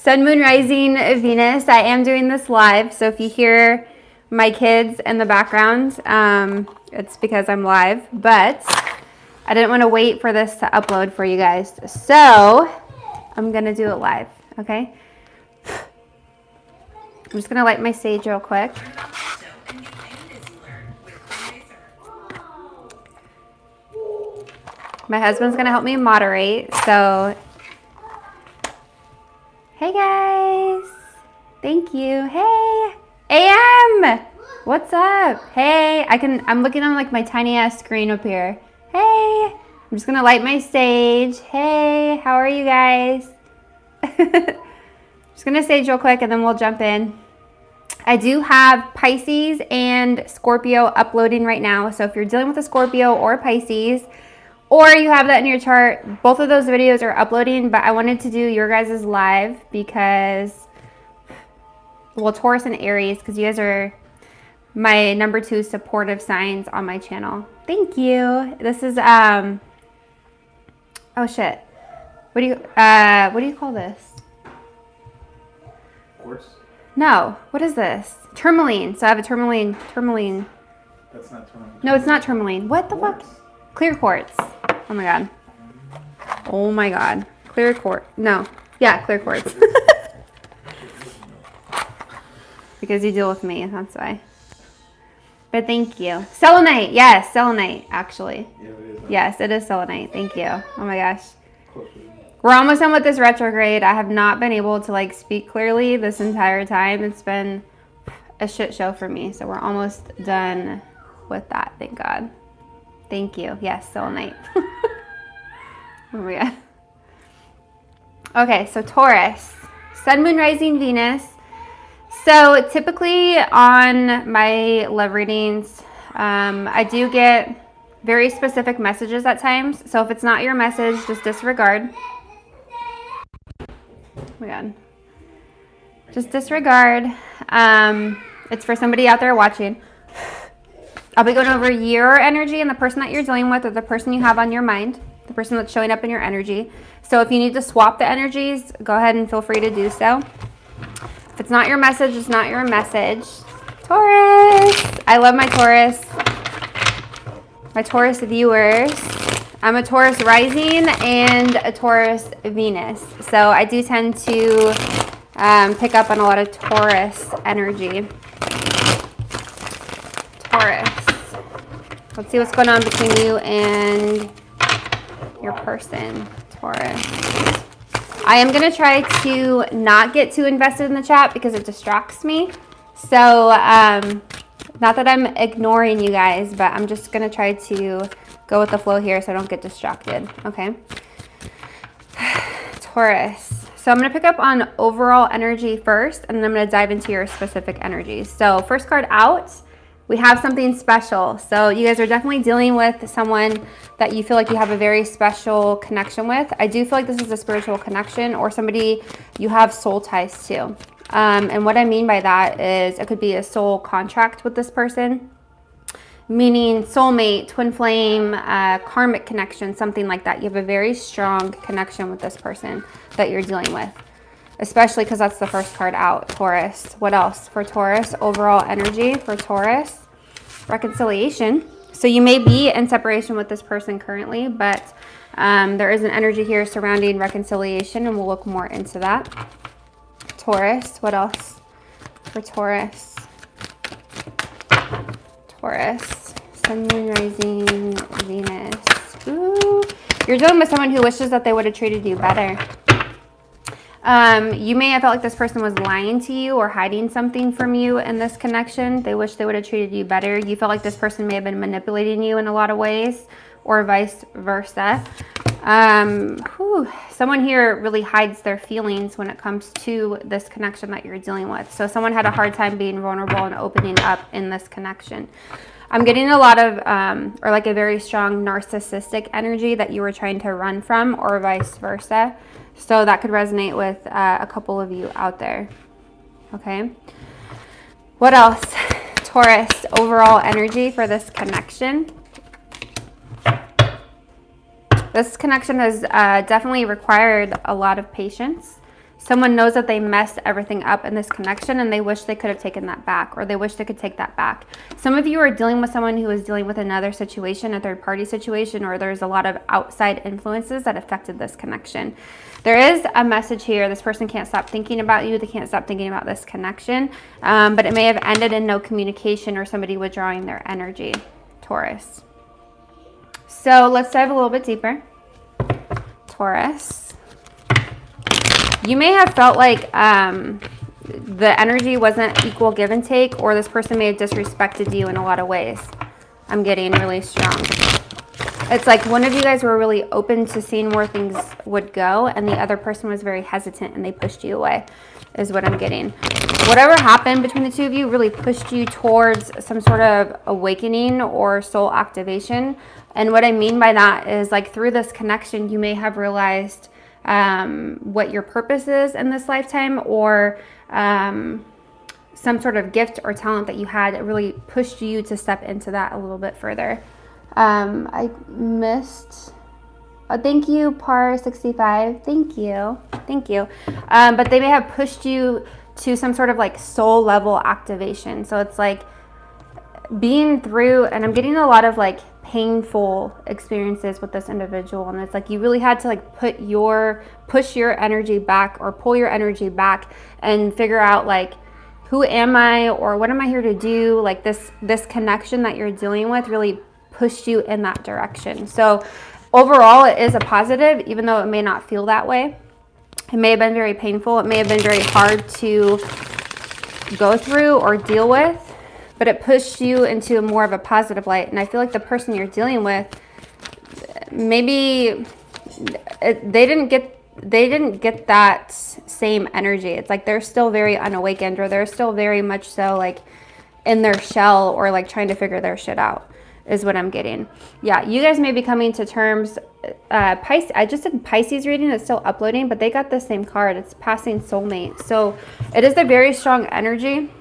Sun, Moon, Rising, Venus. I am doing this live, so if you hear my kids in the background, it's because I'm live, but I didn't want to wait for this to upload for you guys, so I'm going to do it live, okay? I'm just going to light my sage real quick. My husband's going to help me moderate, so hey guys, thank you. Hey, AM, what's up? Hey, I'm looking on like my tiny ass screen up here. Hey, I'm just gonna light my sage. Hey, how are you guys? Just gonna sage real quick and then we'll jump in. I do have Pisces and Scorpio uploading right now. So if you're dealing with a Scorpio or Pisces, or you have that in your chart, both of those videos are uploading, but I wanted to do your guys' live because, well, Taurus and Aries, because you guys are my number 2 supportive signs on my channel. Thank you. This is, oh shit. What do you call this? Quartz? No, what is this? Tourmaline. So I have a tourmaline. That's not tourmaline. No, it's not tourmaline. What the Quartz. fuck? Clear quartz. Oh my god. Oh my god. Clear quartz. No. Yeah, clear quartz. Because you deal with me, that's why. But thank you. Selenite. Yes, selenite, actually. Yeah, it is. Yes, it is selenite. Thank you. Oh my gosh. We're almost done with this retrograde. I have not been able to like speak clearly this entire time. It's been a shit show for me. So we're almost done with that. Thank God. Thank you. Yes, selenite. Oh my God. Okay, so Taurus, Sun, Moon, Rising, Venus. So typically on my love readings, I do get very specific messages at times. So if it's not your message, just disregard. Oh my God. Just disregard. It's for somebody out there watching. I'll be going over your energy and the person that you're dealing with, or the person you have on your mind, the person that's showing up in your energy. So if you need to swap the energies, go ahead and feel free to do so. If it's not your message, it's not your message. Taurus. I love my Taurus. My Taurus viewers. I'm a Taurus rising and a Taurus Venus. So I do tend to pick up on a lot of Taurus energy. Taurus. Let's see what's going on between you and your person, Taurus. I am going to try to not get too invested in the chat because it distracts me. So, not that I'm ignoring you guys, but I'm just going to try to go with the flow here so I don't get distracted, okay? Taurus. So I'm going to pick up on overall energy first, and then I'm going to dive into your specific energies. So first card out, we have something special. So you guys are definitely dealing with someone that you feel like you have a very special connection with. I do feel like this is a spiritual connection or somebody you have soul ties to. And what I mean by that is it could be a soul contract with this person, meaning soulmate, twin flame, karmic connection, something like that. You have a very strong connection with this person that you're dealing with, especially because that's the first card out, Taurus. What else for Taurus? Overall energy for Taurus. Reconciliation. So you may be in separation with this person currently, but there is an energy here surrounding reconciliation, and we'll look more into that. Taurus. What else for Taurus? Taurus. Sun, Moon, Rising, Venus. Ooh. You're dealing with someone who wishes that they would have treated you better. You may have felt like this person was lying to you or hiding something from you in this connection. They wish they would have treated you better. You felt like this person may have been manipulating you in a lot of ways, or vice versa. Someone here really hides their feelings when it comes to this connection that you're dealing with. So someone had a hard time being vulnerable and opening up in this connection. I'm getting a lot of, or like a very strong narcissistic energy that you were trying to run from, or vice versa. So that could resonate with a couple of you out there. Okay. What else? Taurus, overall energy for this connection. This connection has definitely required a lot of patience. Someone knows that they messed everything up in this connection and they wish they could have taken that back, or they wish they could take that back. Some of you are dealing with someone who is dealing with another situation, a third party situation, or there's a lot of outside influences that affected this connection. There is a message here. This person can't stop thinking about you. They can't stop thinking about this connection, but it may have ended in no communication or somebody withdrawing their energy, Taurus. So let's dive a little bit deeper. Taurus. You may have felt like the energy wasn't equal give and take, or this person may have disrespected you in a lot of ways. I'm getting really strong. It's like one of you guys were really open to seeing where things would go, and the other person was very hesitant and they pushed you away, is what I'm getting. Whatever happened between the two of you really pushed you towards some sort of awakening or soul activation. And what I mean by that is, like, through this connection, you may have realized what your purpose is in this lifetime, or some sort of gift or talent that you had that really pushed you to step into that a little bit further. I missed, thank you, Par65, thank you. But they may have pushed you to some sort of like soul level activation. So it's like being through, and I'm getting a lot of like painful experiences with this individual, and it's like you really had to like push your energy back, or pull your energy back and figure out like, who am I, or what am I here to do? Like this connection that you're dealing with really pushed you in that direction. So overall, it is a positive, even though it may not feel that way. It may have been very painful. It may have been very hard to go through or deal with, but it pushed you into more of a positive light. And I feel like the person you're dealing with, maybe they didn't get that same energy. It's like they're still very unawakened, or they're still very much so like in their shell, or like trying to figure their shit out, is what I'm getting. Yeah, you guys may be coming to terms. Pisces, I just did Pisces reading. It's still uploading, but they got the same card. It's passing soulmate. So it is a very strong energy,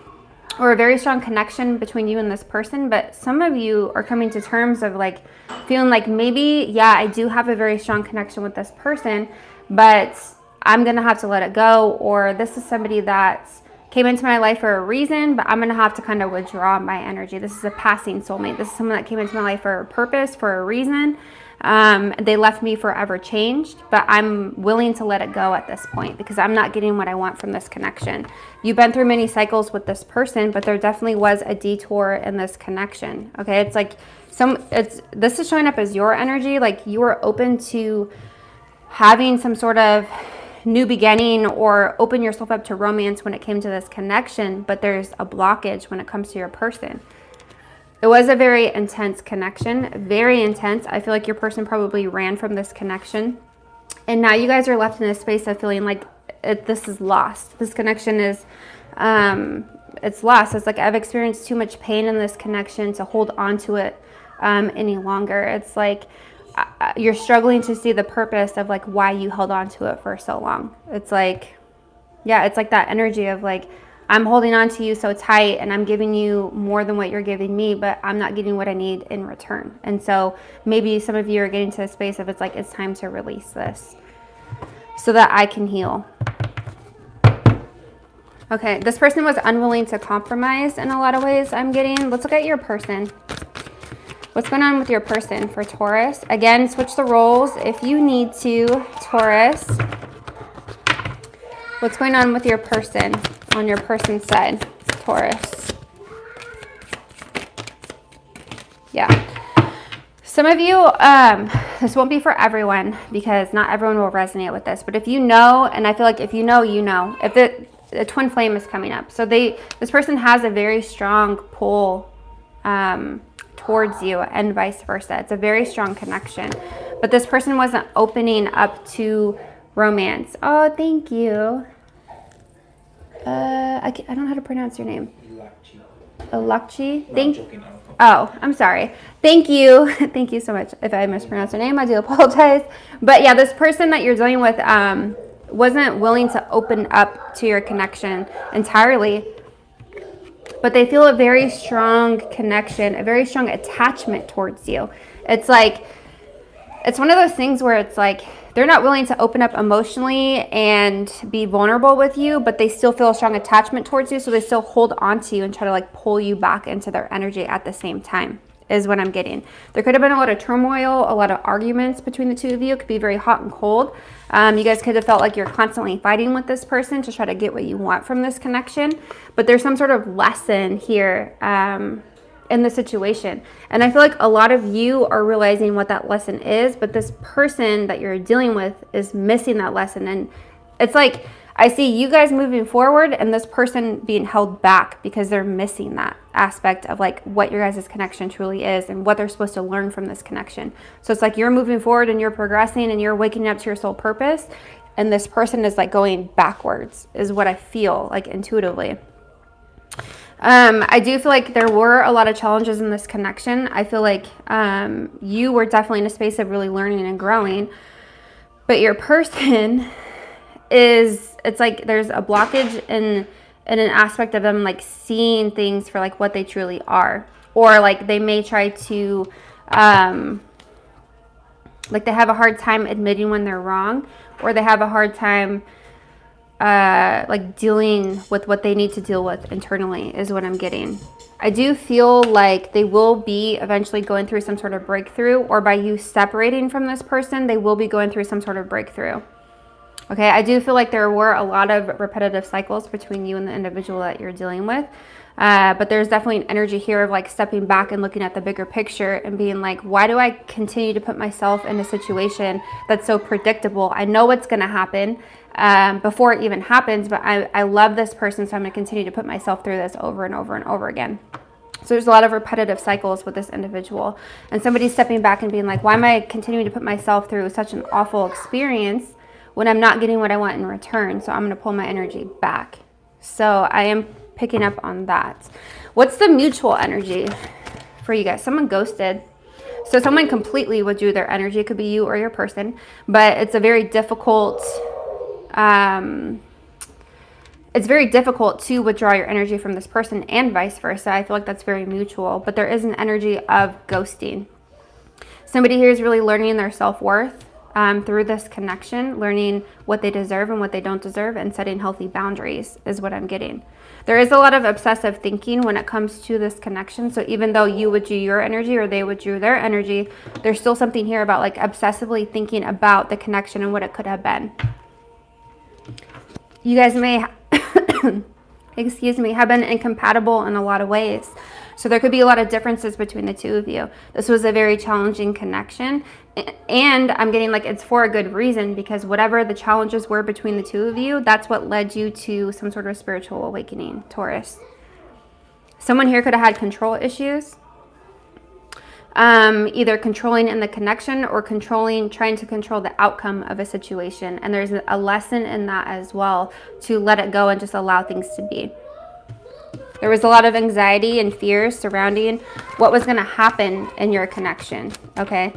or a very strong connection between you and this person. But some of you are coming to terms of like feeling like, maybe, yeah, I do have a very strong connection with this person, but I'm gonna have to let it go, or this is somebody that came into my life for a reason, but I'm gonna have to kind of withdraw my energy. This is a passing soulmate. This is someone that came into my life for a purpose, for a reason. They left me forever changed, but I'm willing to let it go at this point because I'm not getting what I want from this connection. You've been through many cycles with this person, but there definitely was a detour in this connection. Okay, it's like this is showing up as your energy, like you were open to having some sort of new beginning, or open yourself up to romance when it came to this connection, but there's a blockage when it comes to your person. It was a very intense connection, very intense. I feel like your person probably ran from this connection, and now you guys are left in a space of feeling like this is lost. This connection is it's lost. It's like I've experienced too much pain in this connection to hold on to it any longer. It's like you're struggling to see the purpose of like why you held on to it for so long. It's like, yeah, it's like that energy of like, I'm holding on to you so tight and I'm giving you more than what you're giving me, but I'm not getting what I need in return. And so maybe some of you are getting to a space of it's like, it's time to release this so that I can heal. Okay, this person was unwilling to compromise in a lot of ways, I'm getting. Let's look at your person. What's going on with your person for Taurus? Again, switch the roles if you need to, Taurus. What's going on with your person on your person's side, Taurus? Yeah. Some of you, this won't be for everyone because not everyone will resonate with this. But if you know, and I feel like if you know, you know. If a twin flame is coming up. So this person has a very strong pull towards you and vice versa. It's a very strong connection. But this person wasn't opening up to romance. Oh, thank you. I don't know how to pronounce your name. Alakchi. Oh, I'm sorry. Thank you. Thank you so much. If I mispronounced your name, I do apologize. But yeah, this person that you're dealing with wasn't willing to open up to your connection entirely. But they feel a very strong connection, a very strong attachment towards you. It's like it's one of those things where it's like they're not willing to open up emotionally and be vulnerable with you, but they still feel a strong attachment towards you, so they still hold on to you and try to like pull you back into their energy at the same time, is what I'm getting. There could have been a lot of turmoil, a lot of arguments between the two of you. It could be very hot and cold. You guys could have felt like you're constantly fighting with this person to try to get what you want from this connection, but there's some sort of lesson here in the situation. And I feel like a lot of you are realizing what that lesson is, but this person that you're dealing with is missing that lesson. And it's like, I see you guys moving forward and this person being held back because they're missing that aspect of like what your guys' connection truly is and what they're supposed to learn from this connection. So it's like you're moving forward and you're progressing and you're waking up to your soul purpose, and this person is like going backwards, is what I feel like intuitively. I do feel like there were a lot of challenges in this connection. I feel like you were definitely in a space of really learning and growing, but your person is, it's like there's a blockage in an aspect of them like seeing things for like what they truly are, or like they may try to like they have a hard time admitting when they're wrong, or they have a hard time like dealing with what they need to deal with internally, is what I'm getting. I do feel like they will be eventually going through some sort of breakthrough, or by you separating from this person, they will be going through some sort of breakthrough. Okay, I do feel like there were a lot of repetitive cycles between you and the individual that you're dealing with. But there's definitely an energy here of like stepping back and looking at the bigger picture and being like, why do I continue to put myself in a situation that's so predictable? I know what's going to happen before it even happens, but I love this person, so I'm going to continue to put myself through this over and over and over again. So there's a lot of repetitive cycles with this individual, and somebody's stepping back and being like, why am I continuing to put myself through such an awful experience when I'm not getting what I want in return? So I'm going to pull my energy back. So I am picking up on that. What's the mutual energy for you guys? Someone ghosted. So someone completely withdrew their energy. It could be you or your person, but it's a very difficult, it's very difficult to withdraw your energy from this person and vice versa. I feel like that's very mutual, but there is an energy of ghosting. Somebody here is really learning their self-worth through this connection, learning what they deserve and what they don't deserve, and setting healthy boundaries, is what I'm getting. There is a lot of obsessive thinking when it comes to this connection. So even though you withdrew your energy or they withdrew their energy, there's still something here about like obsessively thinking about the connection and what it could have been. You guys may, excuse me, have been incompatible in a lot of ways. So there could be a lot of differences between the two of you. This was a very challenging connection. And I'm getting like it's for a good reason, because whatever the challenges were between the two of you, that's what led you to some sort of spiritual awakening, Taurus. Someone here could have had control issues. Either controlling in the connection or trying to control the outcome of a situation. And there's a lesson in that as well, to let it go and just allow things to be. There was a lot of anxiety and fears surrounding what was going to happen in your connection, okay?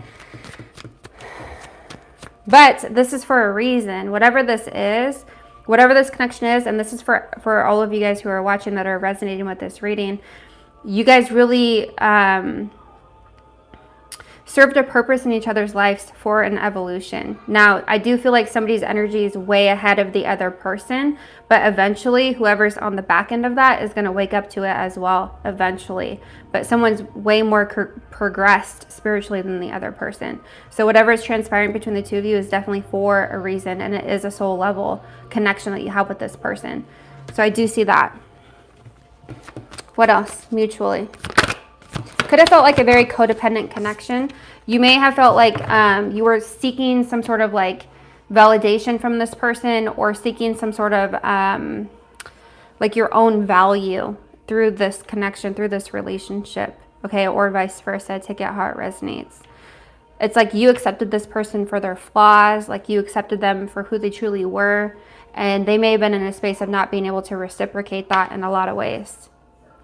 But this is for a reason. Whatever this is, whatever this connection is, and this is for all of you guys who are watching that are resonating with this reading, you guys really served a purpose in each other's lives for an evolution. Now, I do feel like somebody's energy is way ahead of the other person, but eventually whoever's on the back end of that is going to wake up to it as well eventually. But someone's way more progressed spiritually than the other person. So whatever is transpiring between the two of you is definitely for a reason, and it is a soul level connection that you have with this person. So I do see that. What else? Mutually. Could have felt like a very codependent connection. You may have felt like you were seeking some sort of like validation from this person, or seeking some sort of like your own value through this connection, through this relationship, okay, or vice versa. Take it how it resonates. It's like you accepted this person for their flaws, like you accepted them for who they truly were, and they may have been in a space of not being able to reciprocate that in a lot of ways.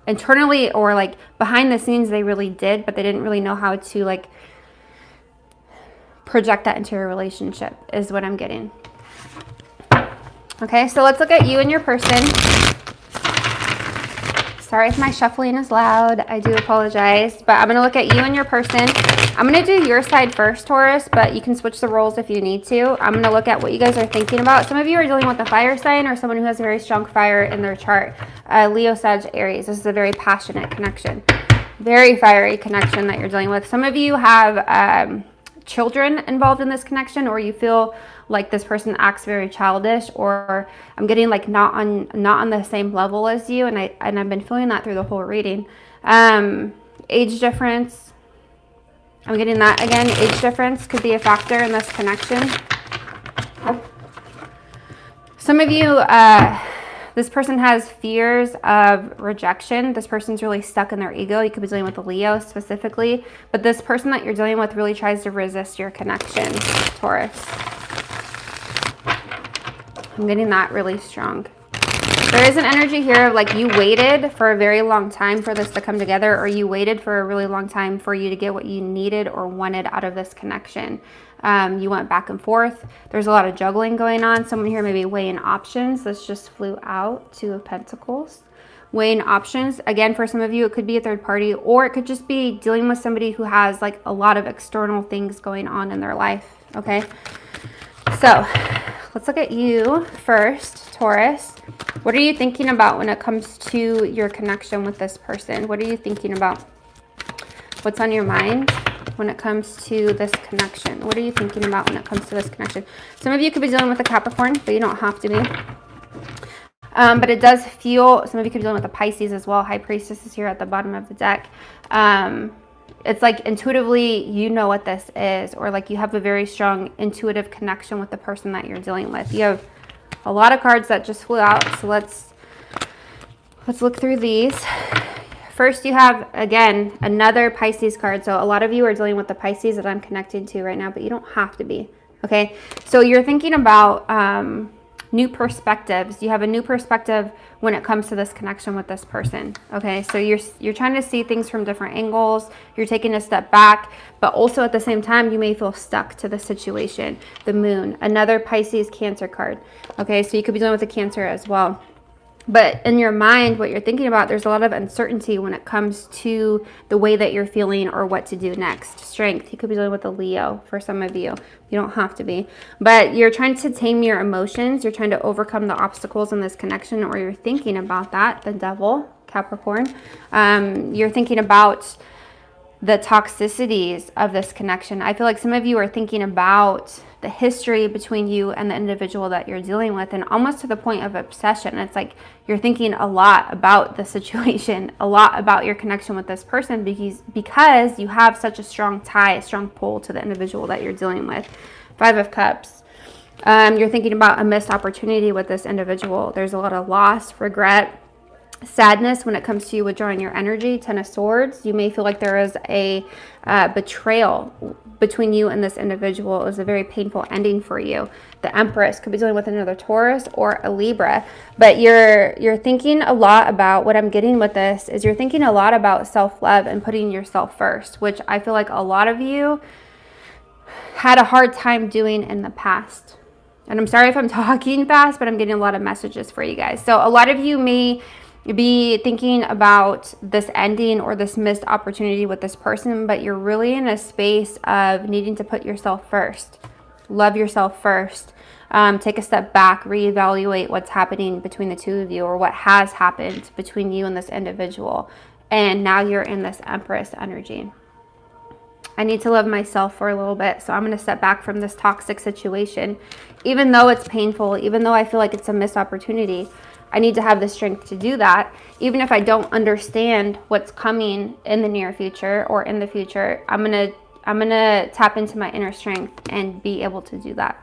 Internally or like behind the scenes they really did, but they didn't really know how to like project that into your relationship, is what I'm getting. Okay, so let's look at you and your person. Sorry if my shuffling is loud. I do apologize. But I'm going to look at you and your person. I'm going to do your side first, Taurus, but you can switch the roles if you need to. I'm going to look at what you guys are thinking about. Some of you are dealing with a fire sign or someone who has a very strong fire in their chart. Leo, Sag, Aries. This is a very passionate connection. Very fiery connection that you're dealing with. Some of you have children involved in this connection, or you feel like this person acts very childish, or I'm getting like not on the same level as you, and I've been feeling that through the whole reading. Age difference, I'm getting that again. Age difference could be a factor in this connection. Some of you, this person has fears of rejection. This person's really stuck in their ego. You could be dealing with a Leo specifically, but this person that you're dealing with really tries to resist your connection, Taurus. I'm getting that really strong. There is an energy here of like you waited for a very long time for this to come together, or you waited for a really long time for you to get what you needed or wanted out of this connection. You went back and forth. There's a lot of juggling going on. Someone here may be weighing options. This just flew out. Two of Pentacles. Weighing options. Again, for some of you, it could be a third party, or it could just be dealing with somebody who has like a lot of external things going on in their life. Okay. So let's look at you first, Taurus. What are you thinking about when it comes to your connection with this person? What are you thinking about? What's on your mind when it comes to this connection? What are you thinking about when it comes to this connection? Some of you could be dealing with a Capricorn, but you don't have to be. But it does feel, some of you could be dealing with a Pisces as well. High Priestess is here at the bottom of the deck. It's like intuitively you know what this is, or like you have a very strong intuitive connection with the person that you're dealing with. You have a lot of cards that just flew out, so let's look through these. First, you have, again, another Pisces card. So a lot of you are dealing with the Pisces that I'm connected to right now, but you don't have to be, okay? So you're thinking about new perspectives. You have a new perspective when it comes to this connection with this person, okay? So you're trying to see things from different angles. You're taking a step back, but also at the same time, you may feel stuck to the situation. The Moon, another Pisces Cancer card, okay? So you could be dealing with a Cancer as well. But in your mind, what you're thinking about, there's a lot of uncertainty when it comes to the way that you're feeling or what to do next. Strength. You could be dealing with a Leo for some of you. You don't have to be. But you're trying to tame your emotions. You're trying to overcome the obstacles in this connection, or you're thinking about that. The Devil, Capricorn. You're thinking about the toxicities of this connection. I feel like some of you are thinking about the history between you and the individual that you're dealing with, and almost to the point of obsession. It's like you're thinking a lot about the situation, a lot about your connection with this person, because you have such a strong tie, a strong pull to the individual that you're dealing with. Five of Cups. You're thinking about a missed opportunity with this individual. There's a lot of loss, regret, sadness when it comes to you withdrawing your energy. Ten of Swords. You may feel like there is a betrayal between you and this individual. It was a very painful ending for you. The Empress could be dealing with another Taurus or a Libra, but you're thinking a lot about, what I'm getting with this is you're thinking a lot about self-love and putting yourself first, which I feel like a lot of you had a hard time doing in the past. And I'm sorry if I'm talking fast, but I'm getting a lot of messages for you guys. So a lot of you may be thinking about this ending or this missed opportunity with this person, but you're really in a space of needing to put yourself first. Love yourself first. Take a step back, reevaluate what's happening between the two of you, or what has happened between you and this individual. And now you're in this Empress energy. I need to love myself for a little bit, so I'm going to step back from this toxic situation. Even though it's painful, even though I feel like it's a missed opportunity, I need to have the strength to do that. Even if I don't understand what's coming in the near future or in the future, I'm gonna tap into my inner strength and be able to do that,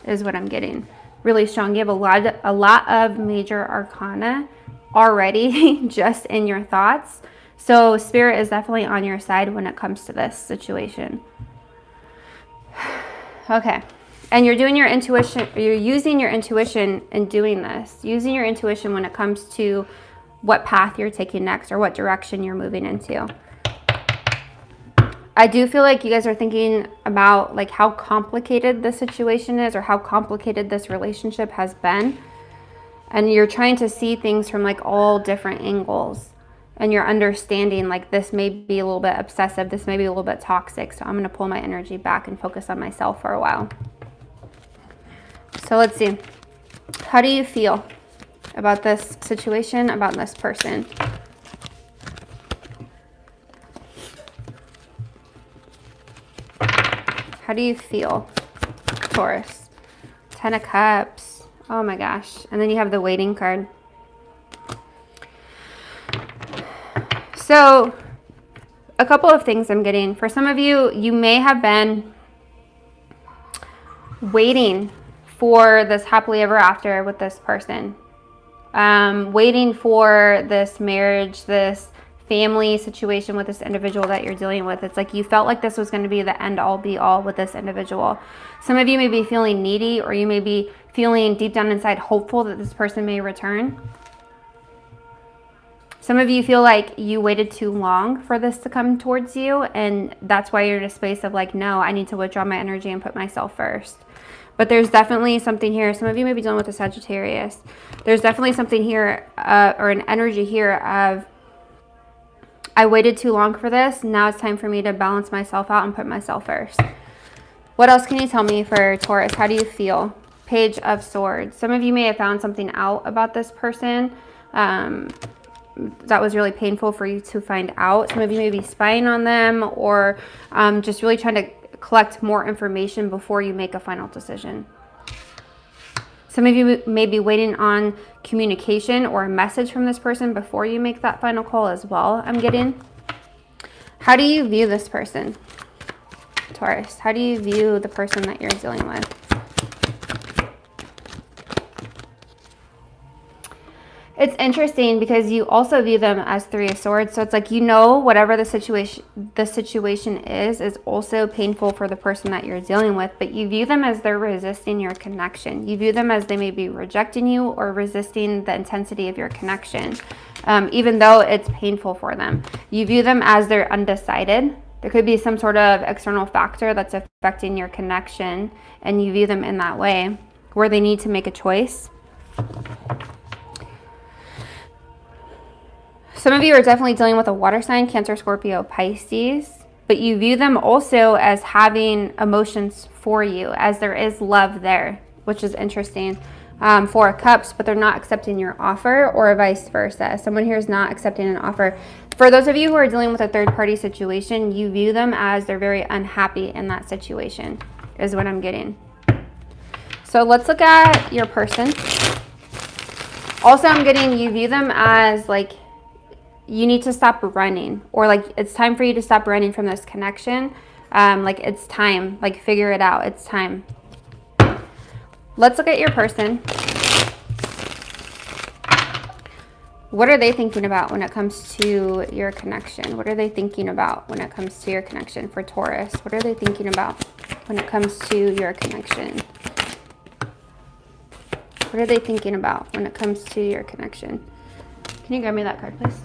is what I'm getting. Really strong. You have a lot of major arcana already just in your thoughts. So Spirit is definitely on your side when it comes to this situation. Okay. And you're doing your intuition, you're using your intuition in doing this. Using your intuition when it comes to what path you're taking next or what direction you're moving into. I do feel like you guys are thinking about like how complicated the situation is, or how complicated this relationship has been. And you're trying to see things from like all different angles. and you're understanding like this may be a little bit obsessive, this may be a little bit toxic, so I'm going to pull my energy back and focus on myself for a while. So let's see. How do you feel about this situation, about this person? How do you feel, Taurus? 10 of Cups. Oh my gosh. And then you have the Waiting card. So, a couple of things I'm getting. For some of you, you may have been waiting for this happily ever after with this person. Waiting for this marriage, this family situation with this individual that you're dealing with. It's like you felt like this was going to be the end all be all with this individual. Some of you may be feeling needy, or you may be feeling deep down inside hopeful that this person may return. Some of you feel like you waited too long for this to come towards you, and that's why you're in a space of like, no, I need to withdraw my energy and put myself first. But there's definitely something here. Some of you may be dealing with a Sagittarius. There's definitely something here, or an energy here of, I waited too long for this. Now it's time for me to balance myself out and put myself first. What else can you tell me for Taurus? How do you feel? Page of Swords. Some of you may have found something out about this person that was really painful for you to find out. Some of you may be spying on them, or just really trying to collect more information before you make a final decision. Some of you may be waiting on communication or a message from this person before you make that final call as well, I'm getting. How do you view this person, Taurus? How do you view the person that you're dealing with? It's interesting because you also view them as Three of Swords. So it's like, you know, whatever the situation is also painful for the person that you're dealing with, but you view them as they're resisting your connection. You view them as they may be rejecting you or resisting the intensity of your connection, even though it's painful for them. You view them as they're undecided. There could be some sort of external factor that's affecting your connection, and you view them in that way, where they need to make a choice. Some of you are definitely dealing with a water sign, Cancer, Scorpio, Pisces, but you view them also as having emotions for you, as there is love there, which is interesting. Four of Cups, but they're not accepting your offer, or vice versa. Someone here is not accepting an offer. For those of you who are dealing with a third-party situation, you view them as they're very unhappy in that situation, is what I'm getting. So let's look at your person. Also, I'm getting you view them as like, you need to stop running, or like it's time for you to stop running from this connection. Like it's time, like figure it out, it's time. Let's look at your person. What are they thinking about when it comes to your connection? What are they thinking about when it comes to your connection for Taurus? What are they thinking about when it comes to your connection? What are they thinking about when it comes to your connection? Can you grab me that card, please?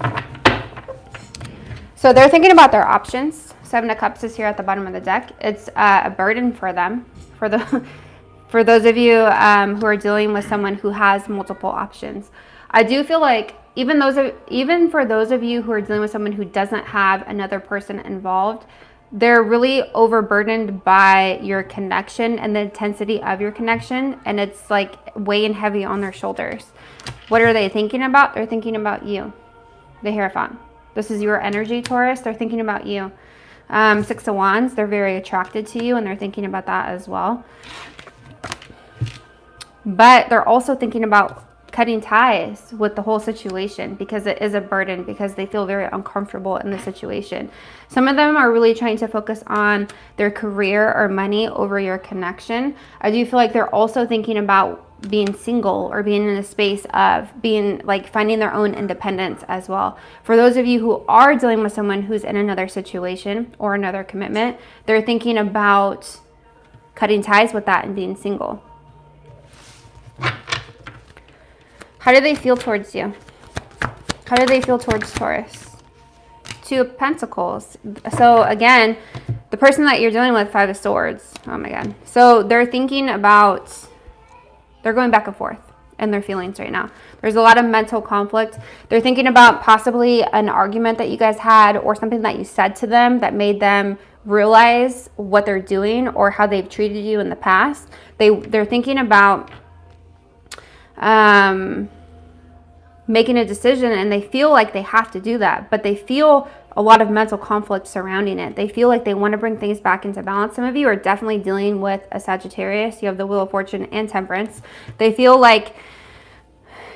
So they're thinking about their options. Seven of Cups is here at the bottom of the deck. It's a burden for them. For those of you who are dealing with someone who has multiple options. I do feel like even for those of you who are dealing with someone who doesn't have another person involved, they're really overburdened by your connection and the intensity of your connection, and it's like weighing heavy on their shoulders. What are they thinking about? They're thinking about you. The Hierophant. This is your energy, Taurus. They're thinking about you. Six of Wands. They're very attracted to you, and they're thinking about that as well. But they're also thinking about cutting ties with the whole situation, because it is a burden, because they feel very uncomfortable in the situation. Some of them are really trying to focus on their career or money over your connection. I do feel like they're also thinking about being single, or being in a space of being like finding their own independence as well. For those of you who are dealing with someone who's in another situation or another commitment, they're thinking about cutting ties with that and being single. How do they feel towards you? How do they feel towards Taurus? Two of Pentacles. So again, the person that you're dealing with, Five of Swords. Oh my God. So they're thinking about, they're going back and forth. in their feelings right now. There's a lot of mental conflict. They're thinking about possibly an argument that you guys had or something that you said to them that made them realize what they're doing or how they've treated you in the past. They're thinking about making a decision, and they feel like they have to do that, but they feel a lot of mental conflict surrounding it. They feel like they want to bring things back into balance. Some of you are definitely dealing with a Sagittarius. You have the Wheel of Fortune and Temperance. They feel like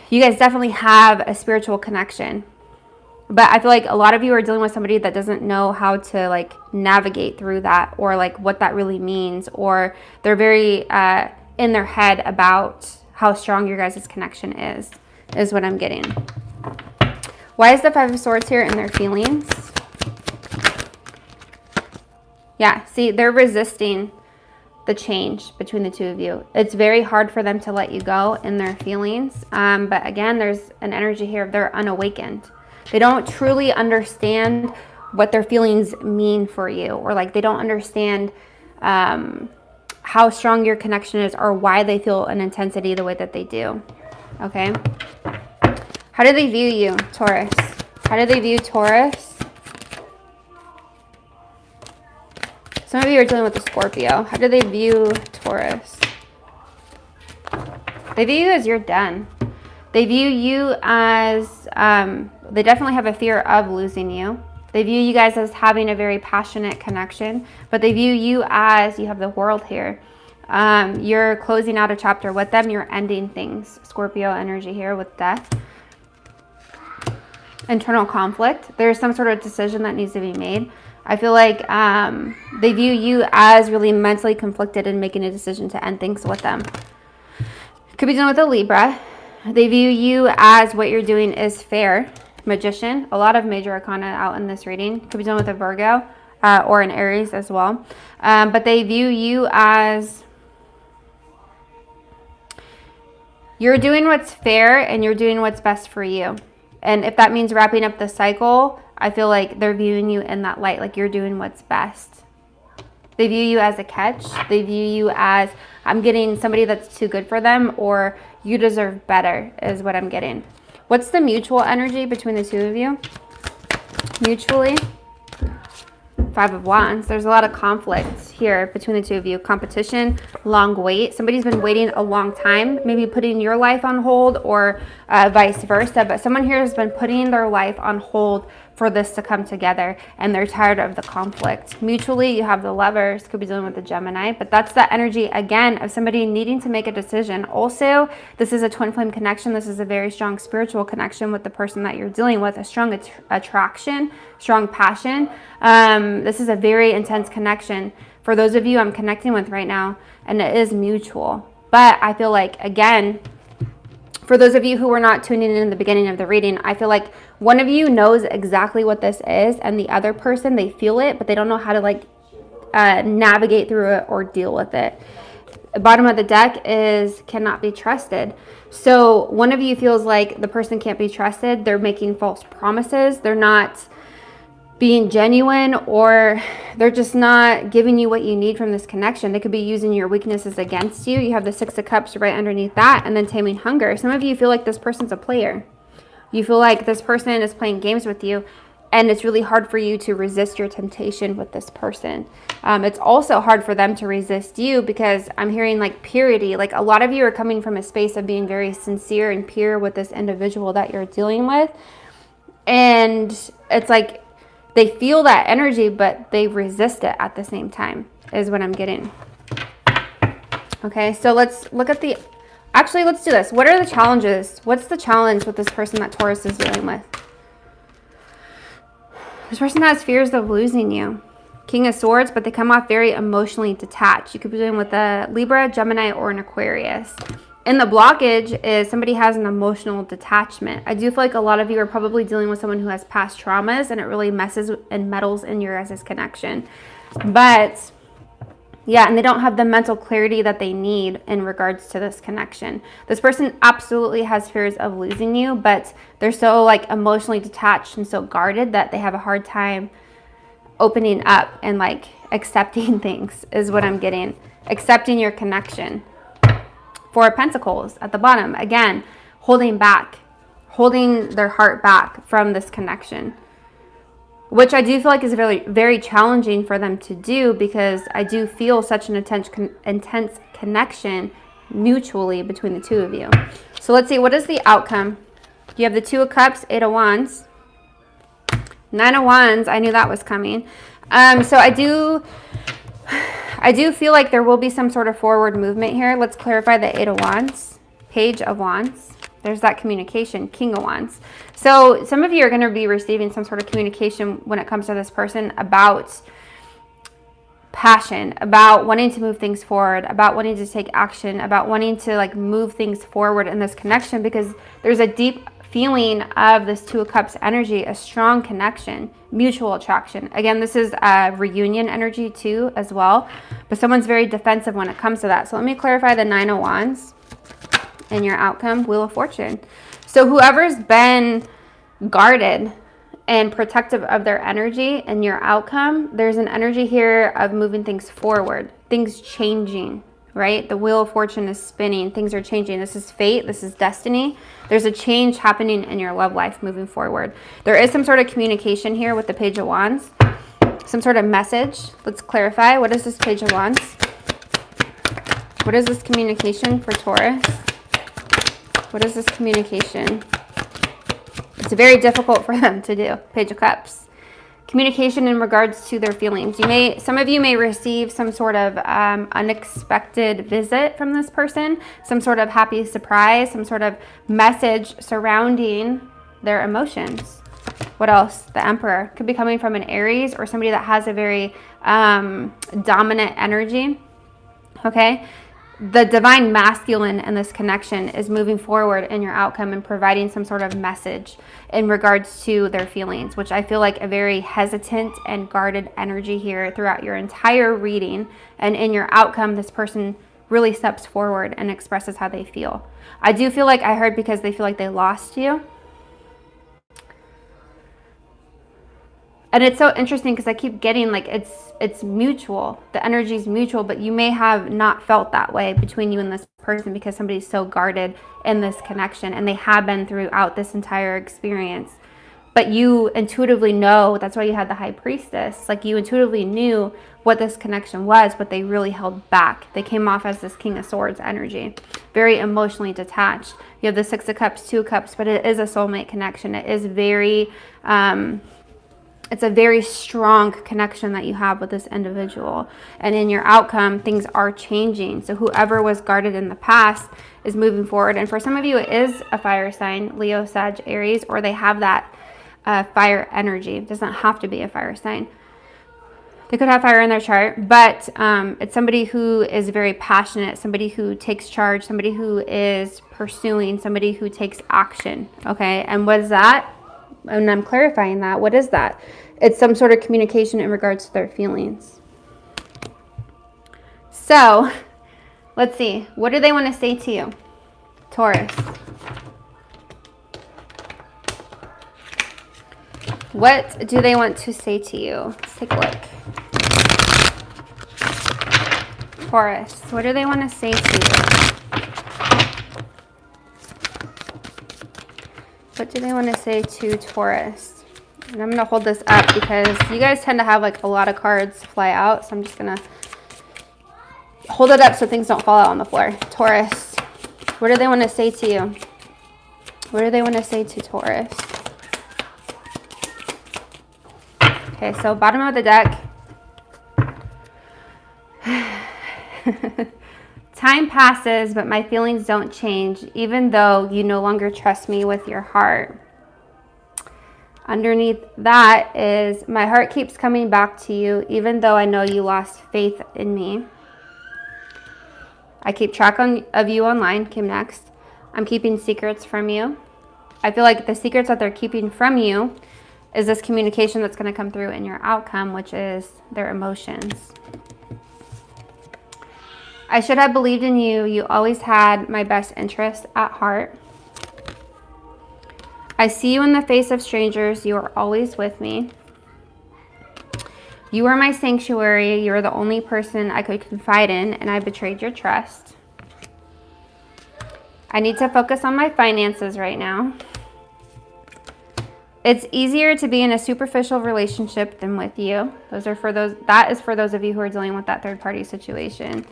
you guys definitely have a spiritual connection. But I feel like a lot of you are dealing with somebody that doesn't know how to like navigate through that, or like what that really means, or they're very in their head about how strong your guys' connection is what I'm getting. Why is the Five of Swords here in their feelings? Yeah, see, they're resisting the change between the two of you. It's very hard for them to let you go in their feelings. But again, there's an energy here of they're unawakened. They don't truly understand what their feelings mean for you, or like they don't understand how strong your connection is, or why they feel an intensity the way that they do. Okay? How do they view you, Taurus? How do they view Taurus? Some of you are dealing with a Scorpio. How do they view Taurus? They view you as you're done. They view you as, they definitely have a fear of losing you. They view you guys as having a very passionate connection, but they view you as, you have the World here. You're closing out a chapter with them. You're ending things. Scorpio energy here with death. Internal conflict. There's some sort of decision that needs to be made. I feel like they view you as really mentally conflicted in making a decision to end things with them. Could be dealing with a Libra. They view you as what you're doing is fair. Magician. A lot of major arcana out in this reading. Could be dealing with a Virgo or an Aries as well. But they view you as you're doing what's fair and you're doing what's best for you. And if that means wrapping up the cycle, I feel like they're viewing you in that light, like you're doing what's best. They view you as a catch. They view you as, I'm getting somebody that's too good for them, or you deserve better is what I'm getting. What's the mutual energy between the two of you? Mutually. Five of Wands. There's a lot of conflict here between the two of you. Competition, long wait. Somebody's been waiting a long time, maybe putting your life on hold, or vice versa. But someone here has been putting their life on hold for this to come together, and they're tired of the conflict. Mutually, you have the Lovers. Could be dealing with the Gemini, but that's the energy again of somebody needing to make a decision. Also, this is a twin flame connection. This is a very strong spiritual connection with the person that you're dealing with. A strong attraction, strong passion. This is a very intense connection for those of you I'm connecting with right now, and it is mutual. But I feel like, again, for those of you who were not tuning in the beginning of the reading, I feel like one of you knows exactly what this is, and the other person, they feel it, but they don't know how to like navigate through it or deal with it. The bottom of the deck is cannot be trusted. So one of you feels like the person can't be trusted. They're making false promises. They're not being genuine, or they're just not giving you what you need from this connection. They could be using your weaknesses against you. You have the Six of Cups right underneath that, and then taming hunger. Some of you feel like this person's a player. You feel like this person is playing games with you, and it's really hard for you to resist your temptation with this person. It's also hard for them to resist you, because I'm hearing like purity. Like a lot of you are coming from a space of being very sincere and pure with this individual that you're dealing with. And it's like they feel that energy, but they resist it at the same time, is what I'm getting. Okay, so let's look at the... Actually, let's do this. What are the challenges? What's the challenge with this person that Taurus is dealing with? This person has fears of losing you. King of Swords, but they come off very emotionally detached. You could be dealing with a Libra, Gemini, or an Aquarius. And the blockage is somebody has an emotional detachment. I do feel like a lot of you are probably dealing with someone who has past traumas, and it really messes and meddles in your guys' connection. But yeah, and they don't have the mental clarity that they need in regards to this connection. This person absolutely has fears of losing you, but they're so like emotionally detached and so guarded that they have a hard time opening up and like accepting things, is what I'm getting. Accepting your connection. Four of Pentacles at the bottom. Again, holding back, holding their heart back from this connection, which I do feel like is very, very challenging for them to do, because I do feel such an intense connection mutually between the two of you. So let's see, what is the outcome? You have the Two of Cups, Eight of Wands, Nine of Wands. I knew that was coming. So I do feel like there will be some sort of forward movement here. Let's clarify the Eight of Wands, Page of Wands. There's that communication, King of Wands. So some of you are going to be receiving some sort of communication when it comes to this person about passion, about wanting to move things forward, about wanting to take action, about wanting to like move things forward in this connection, because there's a deep feeling of this Two of Cups energy, a strong connection, mutual attraction. Again, this is a reunion energy too as well, but someone's very defensive when it comes to that. So let me clarify the Nine of Wands in your outcome, Wheel of Fortune. So whoever's been guarded and protective of their energy in your outcome, there's an energy here of moving things forward, things changing, right? The Wheel of Fortune is spinning, things are changing. This is fate, this is destiny. There's a change happening in your love life moving forward. There is some sort of communication here with the Page of Wands, some sort of message. Let's clarify. What is this Page of Wands? What is this communication for Taurus? What is this communication? It's very difficult for them to do. Page of Cups. Communication in regards to their feelings. Some of you may receive some sort of unexpected visit from this person, some sort of happy surprise, some sort of message surrounding their emotions. What else? The Emperor could be coming from an Aries or somebody that has a very dominant energy. Okay. The divine masculine in this connection is moving forward in your outcome and providing some sort of message in regards to their feelings, which I feel like a very hesitant and guarded energy here throughout your entire reading. And in your outcome, this person really steps forward and expresses how they feel. I do feel like I heard because they feel like they lost you. And it's so interesting because I keep getting like it's mutual. The energy is mutual, but you may have not felt that way between you and this person because somebody's so guarded in this connection, and they have been throughout this entire experience. But you intuitively know, that's why you had the High Priestess. Like you intuitively knew what this connection was, but they really held back. They came off as this King of Swords energy, very emotionally detached. You have the Six of Cups, Two of Cups, but it is a soulmate connection. It is very... it's a very strong connection that you have with this individual. And in your outcome, things are changing. So whoever was guarded in the past is moving forward. And for some of you, it is a fire sign, Leo, Sag, Aries, or they have that fire energy. It doesn't have to be a fire sign. They could have fire in their chart, but it's somebody who is very passionate, somebody who takes charge, somebody who is pursuing, somebody who takes action. Okay, and what is that? And I'm clarifying that. What is that? It's some sort of communication in regards to their feelings. So, let's see. What do they want to say to you, Taurus? What do they want to say to you? Let's take a look. Taurus, what do they want to say to you? What do they want to say to Taurus? And I'm going to hold this up because you guys tend to have like a lot of cards fly out. So I'm just going to hold it up so things don't fall out on the floor. Taurus, what do they want to say to you? What do they want to say to Taurus? Okay, so bottom of the deck. Time passes, but my feelings don't change, even though you no longer trust me with your heart. Underneath that is, my heart keeps coming back to you, even though I know you lost faith in me. I keep track of you online, came next. I'm keeping secrets from you. I feel like the secrets that they're keeping from you is this communication that's going to come through in your outcome, which is their emotions. I should have believed in you. You always had my best interest at heart. I see you in the face of strangers. You are always with me. You are my sanctuary. You are the only person I could confide in, and I betrayed your trust. I need to focus on my finances right now. It's easier to be in a superficial relationship than with you. That is for those of you who are dealing with that third party situation.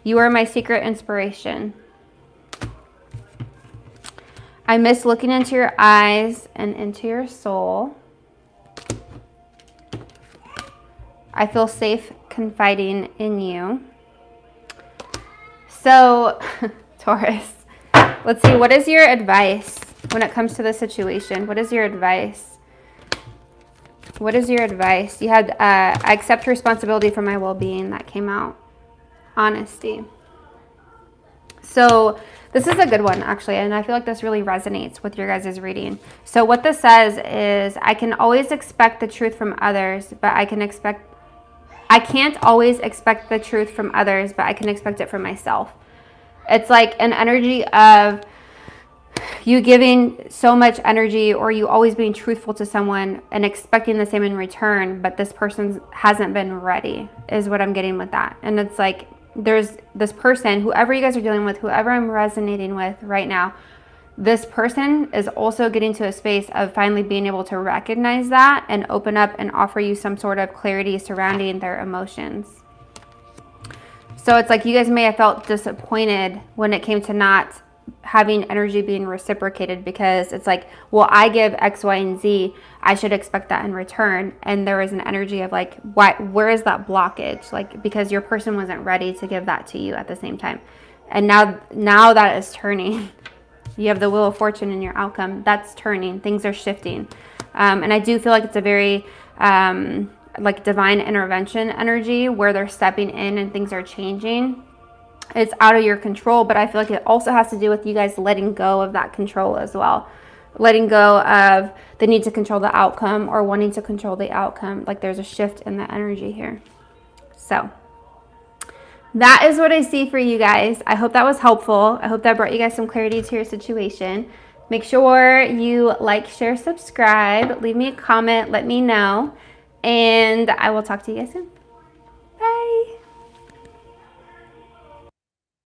You are my secret inspiration. I miss looking into your eyes and into your soul. I feel safe confiding in you. So, Taurus, let's see, what is your advice when it comes to this situation? What is your advice? What is your advice? You had, I accept responsibility for my well-being. That came out. Honesty. So this is a good one, actually, and I feel like this really resonates with your guys' reading. So what this says is, I can always expect the truth from others, but I can't always expect the truth from others, but I can expect it from myself. It's like an energy of you giving so much energy, or you always being truthful to someone and expecting the same in return, but this person hasn't been ready, is what I'm getting with that. And it's like, there's this person, whoever you guys are dealing with, whoever I'm resonating with right now, this person is also getting to a space of finally being able to recognize that and open up and offer you some sort of clarity surrounding their emotions. So it's like you guys may have felt disappointed when it came to not having energy being reciprocated, because it's like, well, I give X, Y, and Z, I should expect that in return. And there was an energy of like, where is that blockage? Like, because your person wasn't ready to give that to you at the same time. And now that is turning. You have the Wheel of Fortune in your outcome. That's turning. Things are shifting. And I do feel like it's a very like divine intervention energy where they're stepping in and things are changing. It's out of your control, but I feel like it also has to do with you guys letting go of that control as well. Letting go of the need to control the outcome or wanting to control the outcome. Like there's a shift in the energy here. So that is what I see for you guys. I hope that was helpful. I hope that brought you guys some clarity to your situation. Make sure you like, share, subscribe, leave me a comment, let me know, and I will talk to you guys soon.